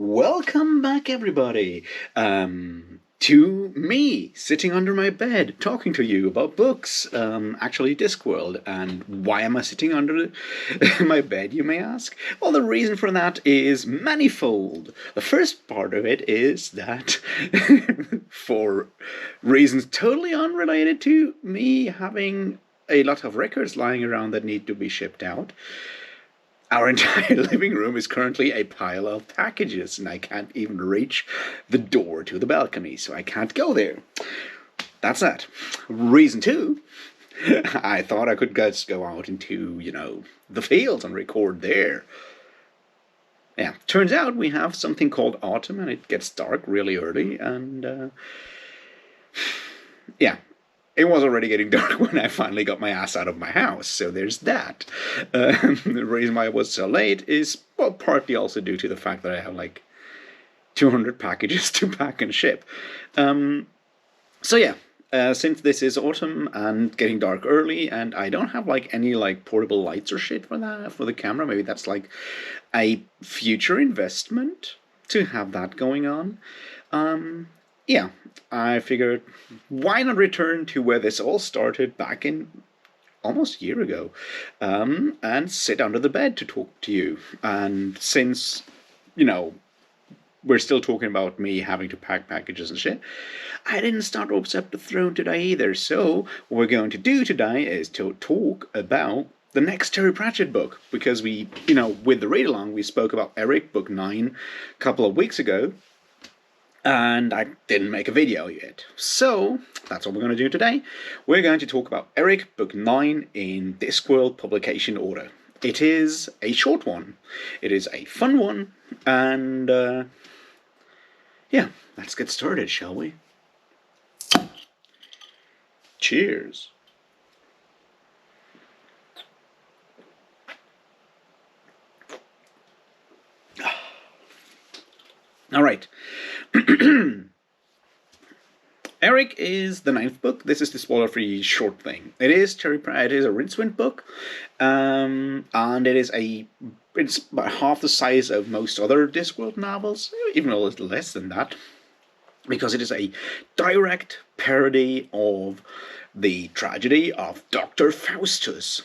Welcome back, everybody, to me sitting under my bed talking to you about books, actually Discworld. And why am I sitting under my bed, you may ask? Well, the reason for that is manifold. The first part of it is that, for reasons totally unrelated to me having a lot of records lying around that need to be shipped out, our entire living room is currently a pile of packages, and I can't even reach the door to the balcony, so I can't go there. That's that. Reason two, I thought I could just go out into, the fields and record there. Yeah, turns out we have something called autumn, and it gets dark really early, and, yeah. It was already getting dark when I finally got my ass out of my house, so there's that. The reason why I was so late is, well, partly also due to the fact that I have like 200 packages to pack and ship. So yeah, since this is autumn and getting dark early, and I don't have like any like portable lights or shit for the camera, maybe that's like a future investment to have that going on. Yeah, I figured, why not return to where this all started back in almost a year ago, and sit under the bed to talk to you. And since, we're still talking about me having to pack packages and shit, I didn't start Ropes Up the Throne today either. So what we're going to do today is to talk about the next Terry Pratchett book, because we, with the read-along, we spoke about Eric, book 9, a couple of weeks ago, and I didn't make a video yet. So that's what we're going to do today. We're going to talk about Eric, book 9, in Discworld publication order. It is a short one. It is a fun one, and yeah, let's get started, shall we? Cheers. All right. Eric is the 9th book. This is the spoiler-free short thing. It is It is a Rincewind book, and it's about half the size of most other Discworld novels, even a little less than that, because it is a direct parody of the tragedy of Dr. Faustus.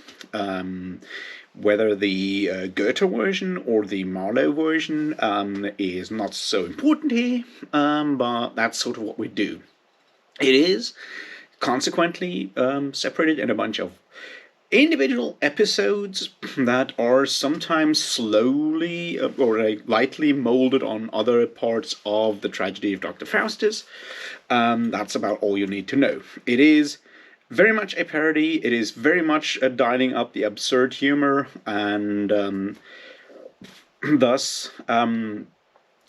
Whether the Goethe version or the Marlowe version is not so important here, but that's sort of what we do. It is consequently separated in a bunch of individual episodes that are sometimes slowly or lightly molded on other parts of the tragedy of Dr. Faustus. That's about all you need to know. It is very much a parody. It is very much dialing up the absurd humor, and thus the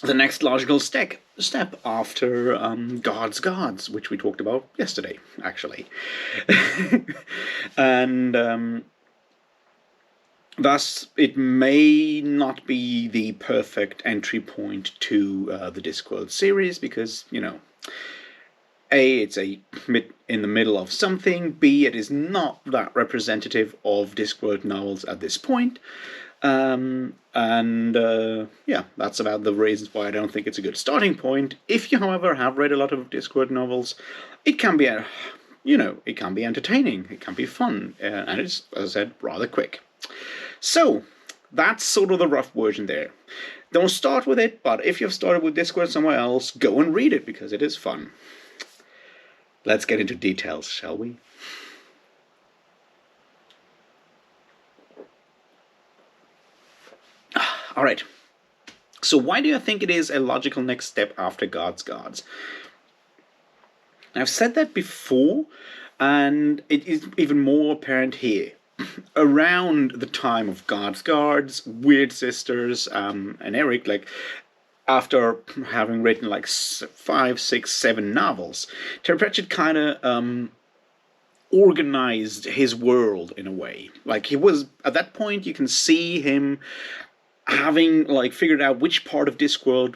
next logical step after God's Gods, which we talked about yesterday, actually. And thus it may not be the perfect entry point to the Discworld series, because, A, it's in the middle of something. B, it is not that representative of Discworld novels at this point. Yeah, that's about the reasons why I don't think it's a good starting point. If you, however, have read a lot of Discworld novels, it can be, it can be entertaining. It can be fun, and it's, as I said, rather quick. So that's sort of the rough version there. Don't start with it, but if you've started with Discworld somewhere else, go and read it, because it is fun. Let's get into details, shall we? All right. So why do you think it is a logical next step after God's Gods? I've said that before, and it is even more apparent here. Around the time of God's Guards, Weird Sisters, and Eric, after having written 5, 6, 7 novels, Terry Pratchett kind of organized his world in a way. He was, at that point, you can see him having figured out which part of Discworld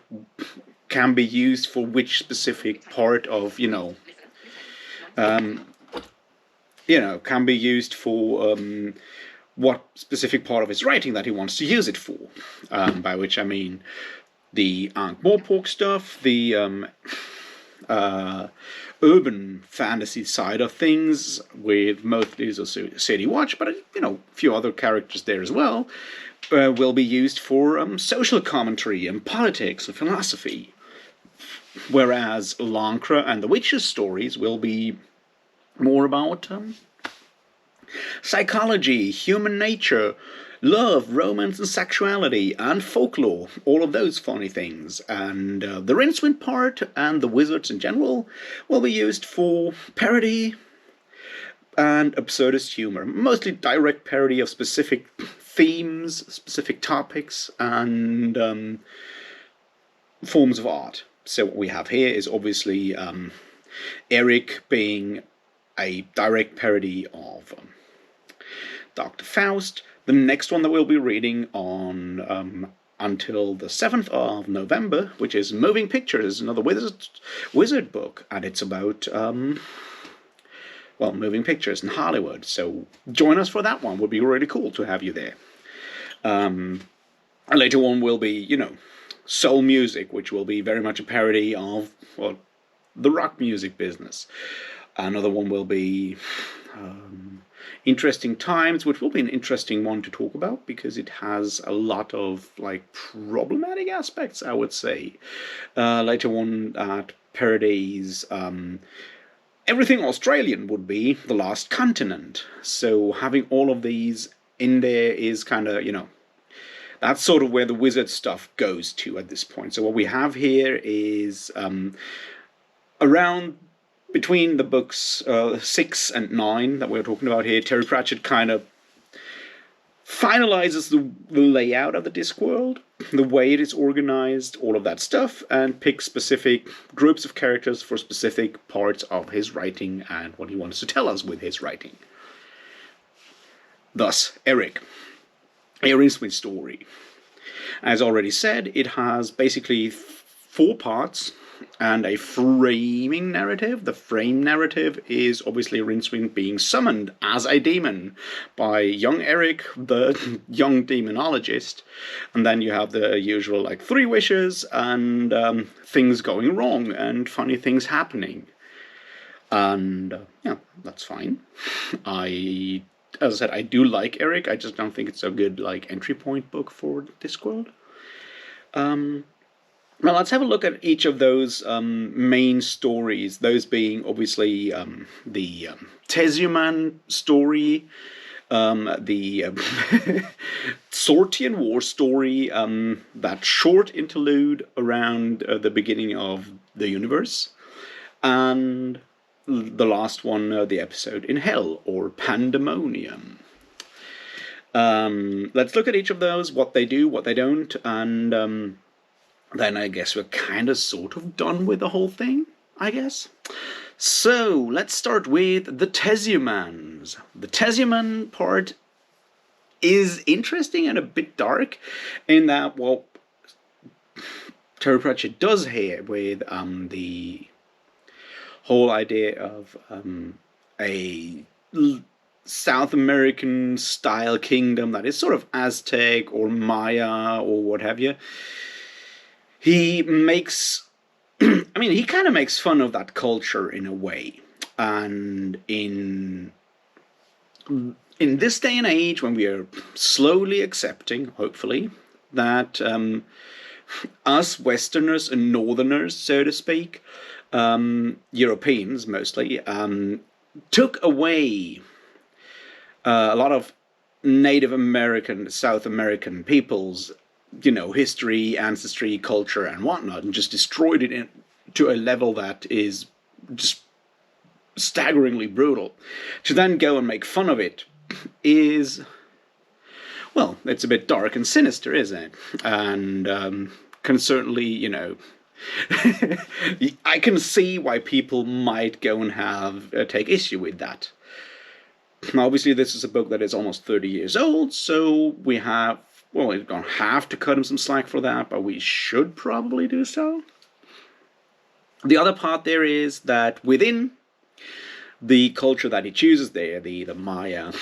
can be used for which specific part of, can be used for what specific part of his writing that he wants to use it for. By which I mean the Ankh-Morpork stuff, the urban fantasy side of things, with mostly City Watch, but a few other characters there as well, will be used for social commentary and politics and philosophy. Whereas Lancre and the Witches stories will be more about psychology, human nature, love, romance, and sexuality, and folklore, all of those funny things. And the Rincewind part and the wizards in general will be used for parody and absurdist humor, mostly direct parody of specific themes, specific topics, and forms of art. So what we have here is obviously Eric being a direct parody of Dr. Faust. The next one that we'll be reading on until the 7th of November, which is Moving Pictures, another wizard book, and it's about moving pictures in Hollywood. So join us for that one. Would be really cool to have you there. And later on will be, soul music, which will be very much a parody of the rock music business. Another one will be Interesting Times, which will be an interesting one to talk about because it has a lot of problematic aspects, I would say. Later on at parodies, everything Australian would be The Last Continent. So having all of these in there is kind of, that's sort of where the wizard stuff goes to at this point. So what we have here is around between the books 6 and 9 that we're talking about here, Terry Pratchett kind of finalizes the layout of the Discworld, the way it is organized, all of that stuff, and picks specific groups of characters for specific parts of his writing and what he wants to tell us with his writing. Thus, Eric, a Rincewind story. As already said, it has basically 4 parts and a framing narrative. The frame narrative is obviously Rincewind being summoned as a demon by young Eric, the young demonologist, and then you have the usual 3 wishes and things going wrong and funny things happening. And that's fine. As I said, I do like Eric. I just don't think it's a good entry point book for Discworld. Well, let's have a look at each of those main stories. Those being obviously the Tezuman story, the Sortian War story, that short interlude around the beginning of the universe, and the last one, the episode in Hell, or Pandemonium. Let's look at each of those, what they do, what they don't, and then I guess we're kind of sort of done with the whole thing, I guess. So, let's start with the Tezumans. The Tezuman part is interesting and a bit dark in that what Terry Pratchett does here with the whole idea of a South American style kingdom that is sort of Aztec or Maya or what have you. He makes, he kind of makes fun of that culture in a way. And in this day and age, when we are slowly accepting, hopefully, that us Westerners and Northerners, so to speak, Europeans mostly, took away a lot of Native American, South American peoples, history, ancestry, culture, and whatnot, and just destroyed it to a level that is just staggeringly brutal. To then go and make fun of it is, well, it's a bit dark and sinister, isn't it? And can certainly, I can see why people might go and take issue with that. Now, obviously, this is a book that is almost 30 years old, so we don't have to cut him some slack for that, but we should probably do so. The other part there is that within the culture that he chooses there, the Maya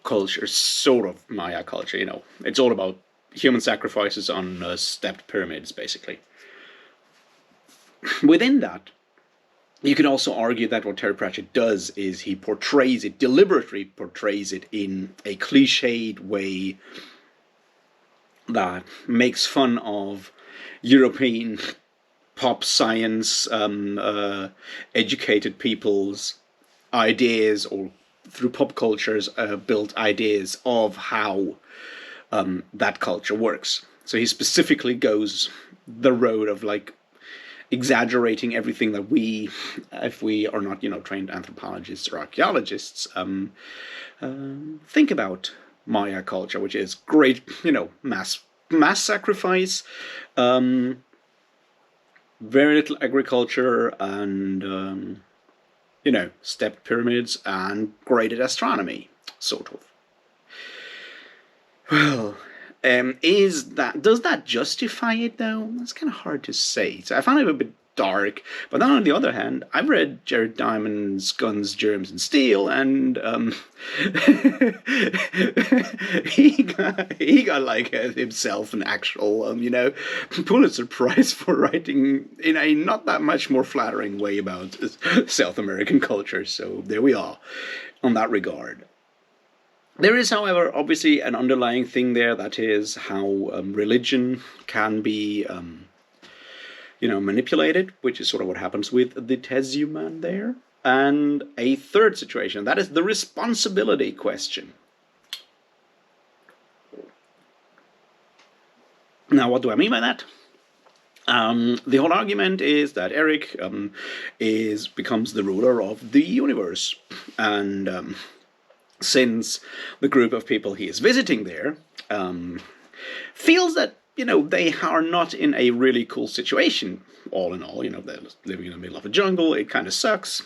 culture, sort of Maya culture, it's all about, human sacrifices on stepped pyramids, basically. Within that, you can also argue that what Terry Pratchett does is he deliberately portrays it in a cliched way that makes fun of European pop science educated people's ideas, or through pop cultures built ideas of how that culture works. So he specifically goes the road of like exaggerating everything that we, if we are not trained anthropologists or archaeologists, think about Maya culture, which is great, mass sacrifice, very little agriculture, and stepped pyramids and graded astronomy, sort of. Well, does that justify it though? That's kind of hard to say. So I found it a bit dark, but then on the other hand, I've read Jared Diamond's Guns, Germs, and Steel, and he got like himself an actual Pulitzer Prize for writing in a not that much more flattering way about South American culture. So there we are on that regard. There is, however, obviously an underlying thing there, that is how religion can be, manipulated, which is sort of what happens with the Tezuman there. And a third situation, that is the responsibility question. Now, what do I mean by that? The whole argument is that Eric becomes the ruler of the universe, and since the group of people he is visiting there feels that they are not in a really cool situation, all in all. They're living in the middle of a jungle, it kind of sucks,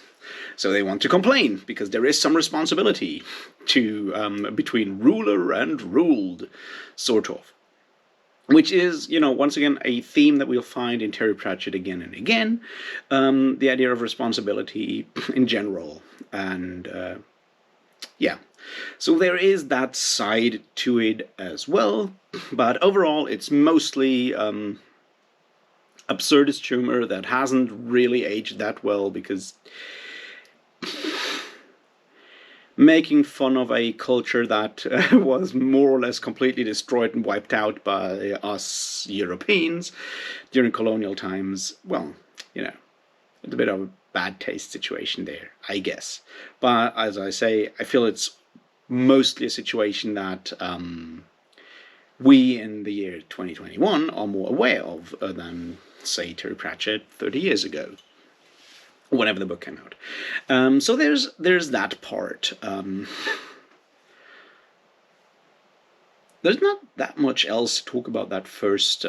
so they want to complain because there is some responsibility to between ruler and ruled, sort of. Which is, once again, a theme that we'll find in Terry Pratchett again and again. The idea of responsibility in general. And, yeah. So there is that side to it as well. But overall, it's mostly absurdist humor that hasn't really aged that well, because making fun of a culture that was more or less completely destroyed and wiped out by us Europeans during colonial times, well, it's a bit of a bad taste situation there, I guess. But as I say, I feel it's mostly a situation that we in the year 2021 are more aware of than, say, Terry Pratchett 30 years ago, whenever the book came out. So there's that part. There's not that much else to talk about that first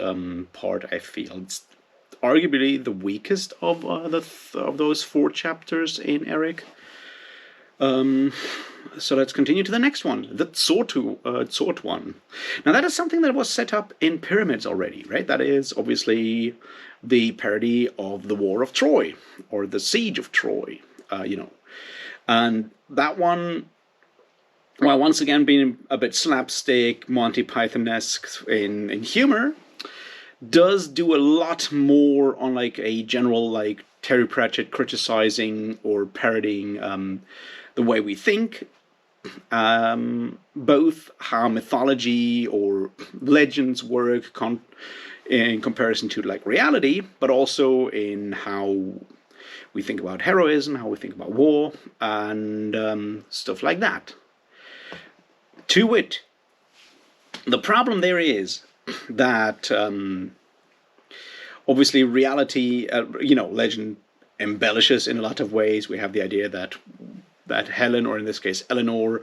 part, I feel. It's arguably the weakest of those 4 chapters in Eric. So let's continue to the next one, the Tsort one. Now that is something that was set up in Pyramids already, right? That is obviously the parody of the War of Troy, or the Siege of Troy, And that one, while once again being a bit slapstick, Monty Python-esque in humor, does do a lot more on like a general like Terry Pratchett criticizing or parodying the way we think, both how mythology or legends work in comparison to like reality, but also in how we think about heroism, how we think about war, and stuff like that. To wit, the problem there is that obviously reality, legend embellishes in a lot of ways. We have the idea that Helen, or in this case Eleanor,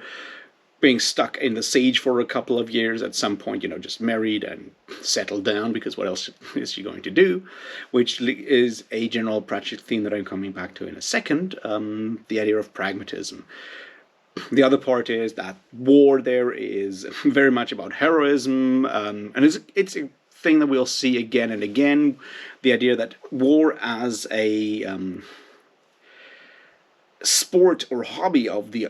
being stuck in the siege for a couple of years, at some point, just married and settled down, because what else is she going to do? Which is a general Pratchett theme that I'm coming back to in a second, the idea of pragmatism. The other part is that war there is very much about heroism, and it's a thing that we'll see again and again, the idea that war as a sport or hobby of the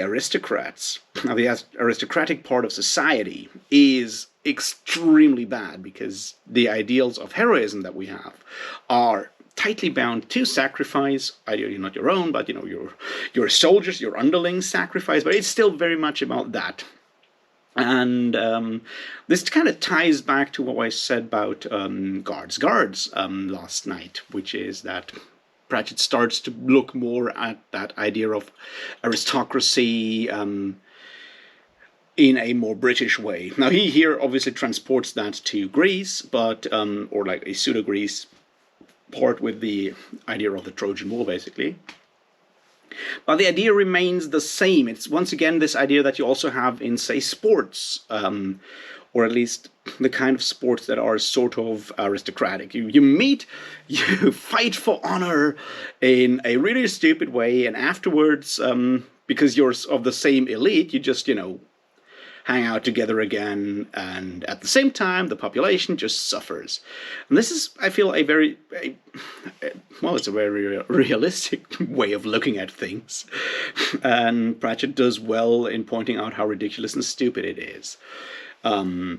aristocrats, of the aristocratic part of society, is extremely bad, because the ideals of heroism that we have are tightly bound to sacrifice, ideally not your own, but your soldiers, your underlings sacrifice, but it's still very much about that. And this kind of ties back to what I said about guards last night, which is that Pratchett starts to look more at that idea of aristocracy in a more British way. Now, he here obviously transports that to Greece, but or like a pseudo Greece part with the idea of the Trojan War, basically. But the idea remains the same. It's once again this idea that you also have in, say, sports, or at least the kind of sports that are sort of aristocratic. You meet, you fight for honor in a really stupid way, and afterwards, because you're of the same elite, you just, hang out together again, and at the same time, the population just suffers. And this is, I feel, it's a very realistic way of looking at things. And Pratchett does well in pointing out how ridiculous and stupid it is. So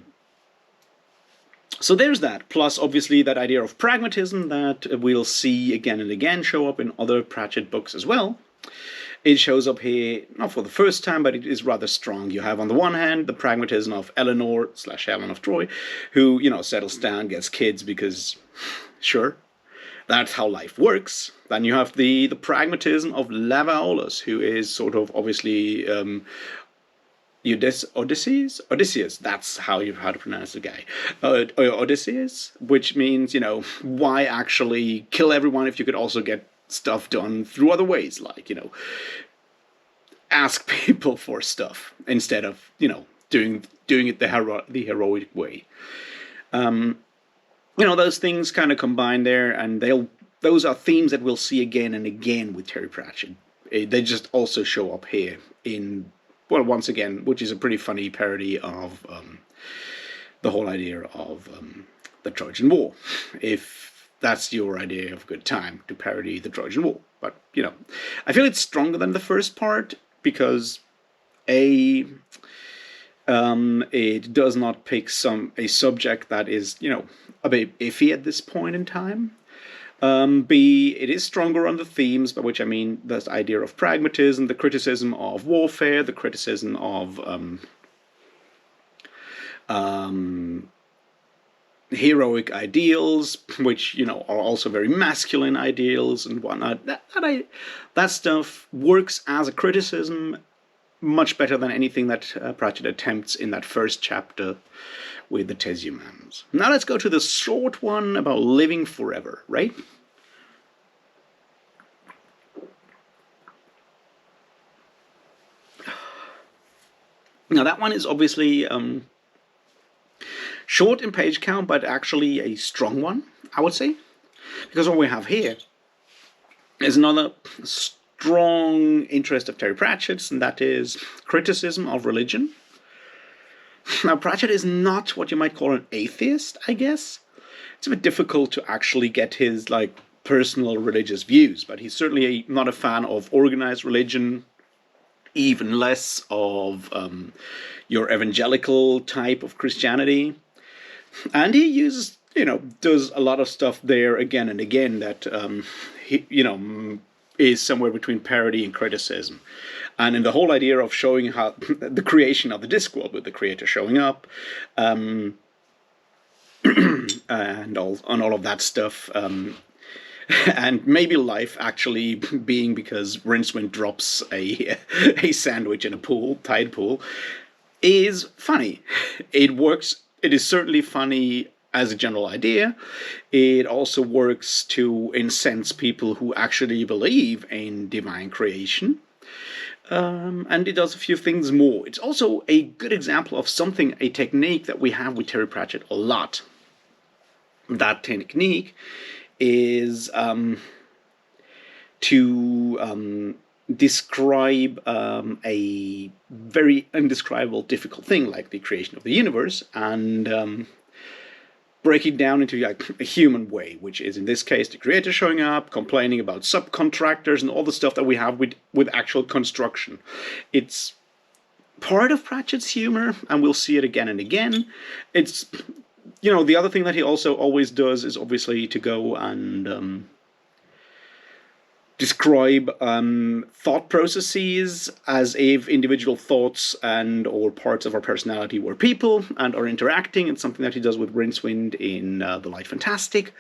there's that, plus obviously that idea of pragmatism that we'll see again and again show up in other Pratchett books as well. It shows up here, not for the first time, but it is rather strong. You have, on the one hand, the pragmatism of Eleanor / Helen of Troy, who, settles down, gets kids because, sure, that's how life works. Then you have the pragmatism of Lavaolus, who is sort of, obviously, Odysseus? That's how to pronounce the guy. Odysseus, which means, why actually kill everyone if you could also get stuff done through other ways, like, ask people for stuff instead of, doing it the heroic way. Those things kind of combine there, and those are themes that we'll see again and again with Terry Pratchett. They just also show up here in, well, once again, which is a pretty funny parody of the whole idea of the Trojan War. If that's your idea of a good time, to parody the Trojan War. But, I feel it's stronger than the first part because, A, it does not pick a subject that is, a bit iffy at this point in time. B, it is stronger on the themes, by which I mean this idea of pragmatism, the criticism of warfare, the criticism of heroic ideals, which, are also very masculine ideals and whatnot. That stuff works as a criticism much better than anything that Pratchett attempts in that first chapter with the Tezumans. Now let's go to the short one about living forever, right? Now that one is obviously short in page count, but actually a strong one, I would say. Because what we have here is another strong interest of Terry Pratchett's, and that is criticism of religion. Now, Pratchett is not what you might call an atheist, I guess. It's a bit difficult to actually get his, personal religious views, but he's certainly not a fan of organized religion, even less of your evangelical type of Christianity. And he uses, does a lot of stuff there again and again that, is somewhere between parody and criticism. And in the whole idea of showing how the creation of the Discworld, with the creator showing up, and all of that stuff, and maybe life actually being because Rincewind drops a sandwich in a tide pool, is funny. It works. It is certainly funny as a general idea. It also works to incense people who actually believe in divine creation. And it does a few things more. It's also a good example of a technique that we have with Terry Pratchett a lot. That technique is to describe a very indescribable, difficult thing like the creation of the universe, and break it down into a human way, which is in this case the creator showing up, complaining about subcontractors and all the stuff that we have with actual construction. It's part of Pratchett's humor, and we'll see it again and again. It's, you know, the other thing that he also always does is obviously to go and describe thought processes as if individual thoughts and or parts of our personality were people and are interacting. It's something that he does with Rincewind in The Light Fantastic,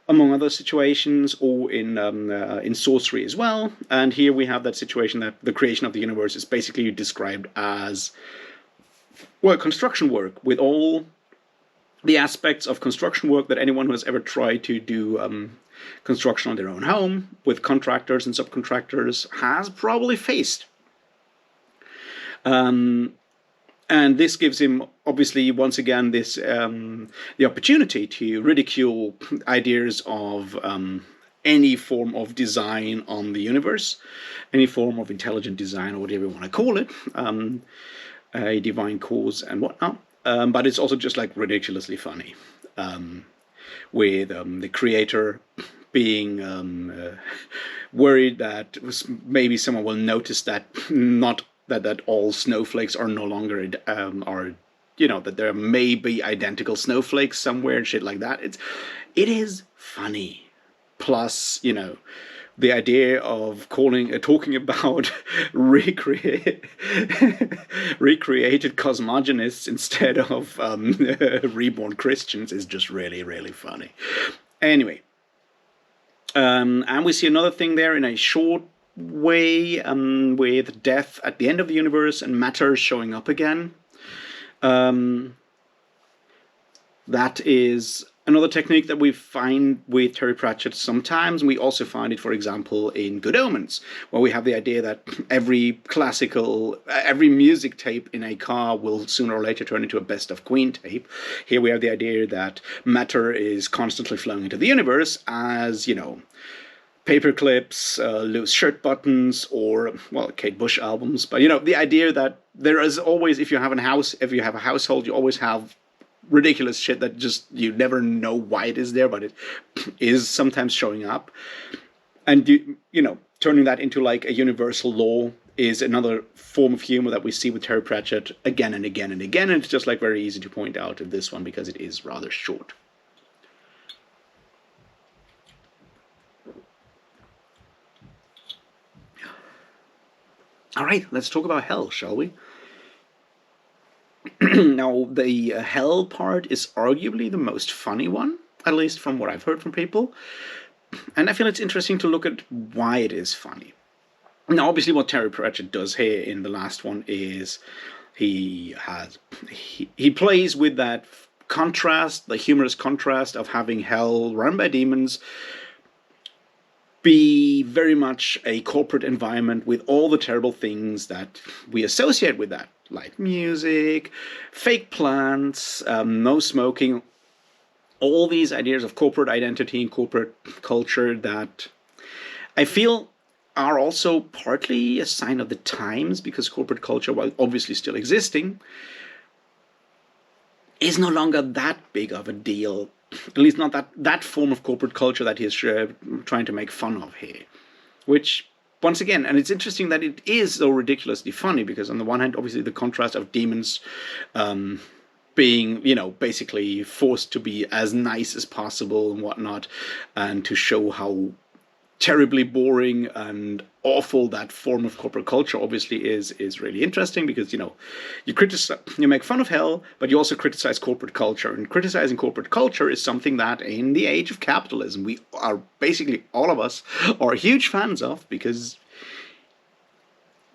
among other situations, or in sorcery as well. And here we have that situation that the creation of the universe is basically described as, well, construction work, with all the aspects of construction work that anyone who has ever tried to do construction on their own home with contractors and subcontractors has probably faced. And this gives him, obviously, once again, this the opportunity to ridicule ideas of any form of design on the universe, any form of intelligent design, or whatever you want to call it, a divine cause and whatnot. But it's also just like ridiculously funny, with the creator being worried that maybe someone will notice that that all snowflakes are no longer are, you know, that there may be identical snowflakes somewhere and shit like that. It is funny. Plus, you know, the idea of talking about recreated cosmogonists instead of reborn Christians is just really, really funny. Anyway, and we see another thing there in a short way, with death at the end of the universe and matter showing up again. That is another technique that we find with Terry Pratchett sometimes. We also find it, for example, in Good Omens, where we have the idea that every music tape in a car will sooner or later turn into a Best of Queen tape. Here we have the idea that matter is constantly flowing into the universe as, you know, paper clips, loose shirt buttons, or, well, Kate Bush albums. But, you know, the idea that there is always, if you have a household, you always have ridiculous shit that just you never know why it is there, but it is sometimes showing up. And you know, turning that into like a universal law is another form of humor that we see with Terry Pratchett again and again and again. And it's just like very easy to point out in this one because it is rather short. All right, let's talk about hell, shall we? Now, the hell part is arguably the most funny one, at least from what I've heard from people. And I feel it's interesting to look at why it is funny. Now, obviously, what Terry Pratchett does here in the last one is he plays with that contrast, the humorous contrast of having hell run by demons be very much a corporate environment with all the terrible things that we associate with that, like music, fake plants, no smoking, all these ideas of corporate identity and corporate culture that I feel are also partly a sign of the times, because corporate culture, while obviously still existing, is no longer that big of a deal. At least not that form of corporate culture that he's trying to make fun of here. Which, once again, and it's interesting that it is so ridiculously funny, because on the one hand, obviously the contrast of demons being, you know, basically forced to be as nice as possible and whatnot, and to show how terribly boring and awful that form of corporate culture obviously is really interesting, because, you know, you make fun of hell, but you also criticize corporate culture, and criticizing corporate culture is something that in the age of capitalism we are basically, all of us, are huge fans of, because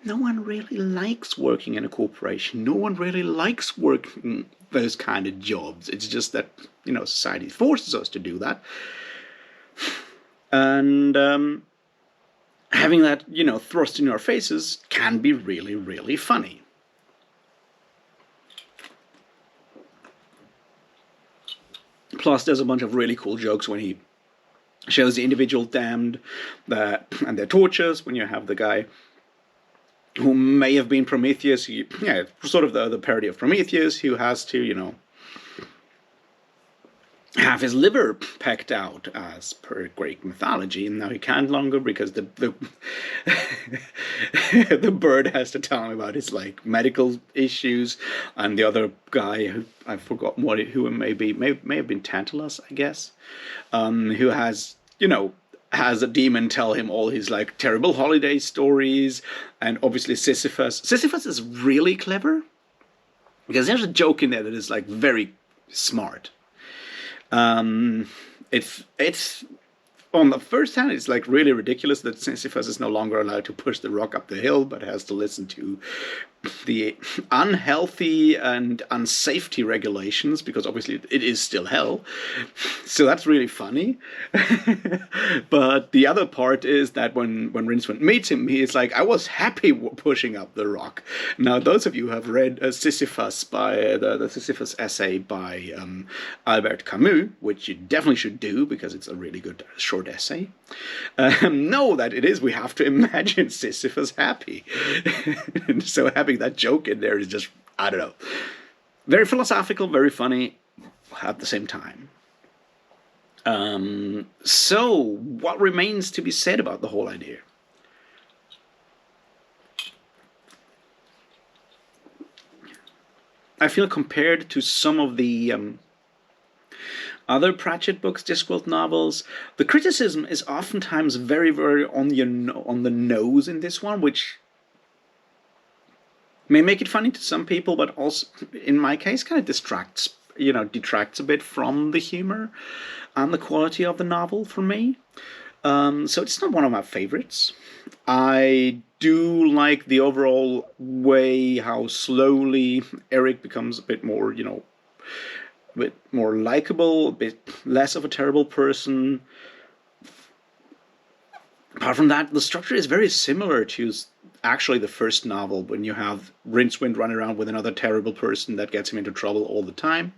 no one really likes working in a corporation. No one really likes working those kind of jobs. It's just that, you know, society forces us to do that. And having that, you know, thrust in our faces can be really, really funny. Plus, there's a bunch of really cool jokes when he shows the individual damned and their tortures, when you have the guy who may have been Prometheus, sort of the parody of Prometheus, who has to, you know, have his liver pecked out as per Greek mythology, and now he can't longer because the the bird has to tell him about his like medical issues, and the other guy who I've forgotten who may have been Tantalus, I guess, who has has a demon tell him all his like terrible holiday stories, and obviously Sisyphus. Sisyphus is really clever because there's a joke in there that is like very smart. It's on the first hand, it's like really ridiculous that Sisyphus is no longer allowed to push the rock up the hill, but has to listen to the unhealthy and unsafety regulations, because obviously it is still hell. So that's really funny. But the other part is that when Rincewind meets him, he is like, I was happy pushing up the rock. Now, those of you who have read Sisyphus by the Sisyphus essay by Albert Camus, which you definitely should do because it's a really good short essay, know that we have to imagine Sisyphus happy. So having that joke in there is just, I don't know, very philosophical, very funny at the same time. So what remains to be said about the whole idea? I feel compared to some of the other Pratchett books, Discworld novels, the criticism is oftentimes very, very on the nose in this one, which may make it funny to some people, but also, in my case, kind of detracts a bit from the humor and the quality of the novel for me. So it's not one of my favorites. I do like the overall way how slowly Eric becomes a bit more, a bit more likable, a bit less of a terrible person. Apart from that, the structure is very similar to actually the first novel, when you have Rincewind running around with another terrible person that gets him into trouble all the time.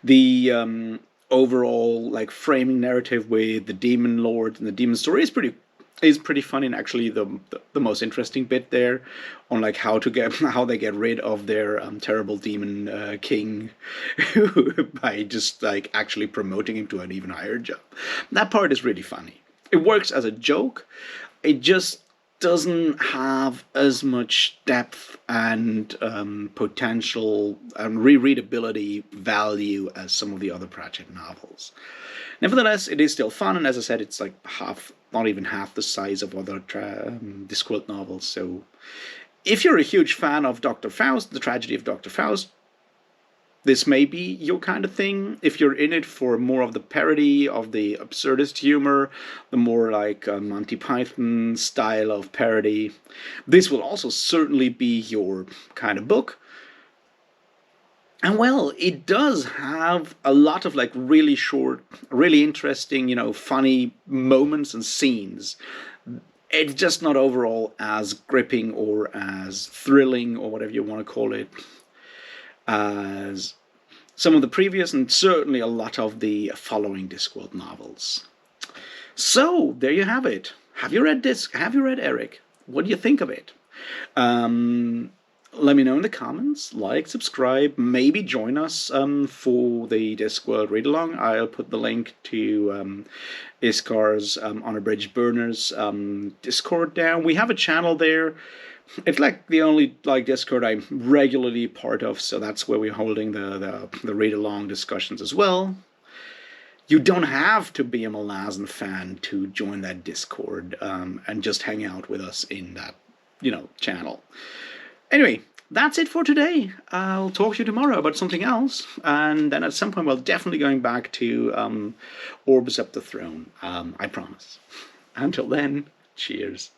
The overall like framing narrative with the demon lord and the demon story is pretty funny, and actually the most interesting bit there on like how they get rid of their terrible demon king by just like actually promoting him to an even higher job. That part is really funny. It works as a joke. It just doesn't have as much depth and potential and rereadability value as some of the other Pratchett novels. Nevertheless, it is still fun, and as I said, it's like not even half the size of other Discworld novels. So if you're a huge fan of Dr. Faust, the tragedy of Dr. Faust, this may be your kind of thing. If you're in it for more of the parody, of the absurdist humor, the more like Monty Python style of parody, this will also certainly be your kind of book. And well, it does have a lot of like really short, really interesting, funny moments and scenes. It's just not overall as gripping or as thrilling, or whatever you want to call it, as some of the previous, and certainly a lot of the following Discworld novels. So there you have it. Have you read this? Have you read Eric? What do you think of it? Let me know in the comments. Like, subscribe, maybe join us for the Discworld read-along. I'll put the link to Iskar's Unabridged Burners Discord down. We have a channel there. It's like the only Discord I'm regularly part of, so that's where we're holding the read-along discussions as well. You don't have to be a Malazan fan to join that Discord and just hang out with us in that, channel. Anyway, that's it for today. I'll talk to you tomorrow about something else, and then at some point we're definitely going back to Orbs Up the Throne. I promise. Until then, cheers.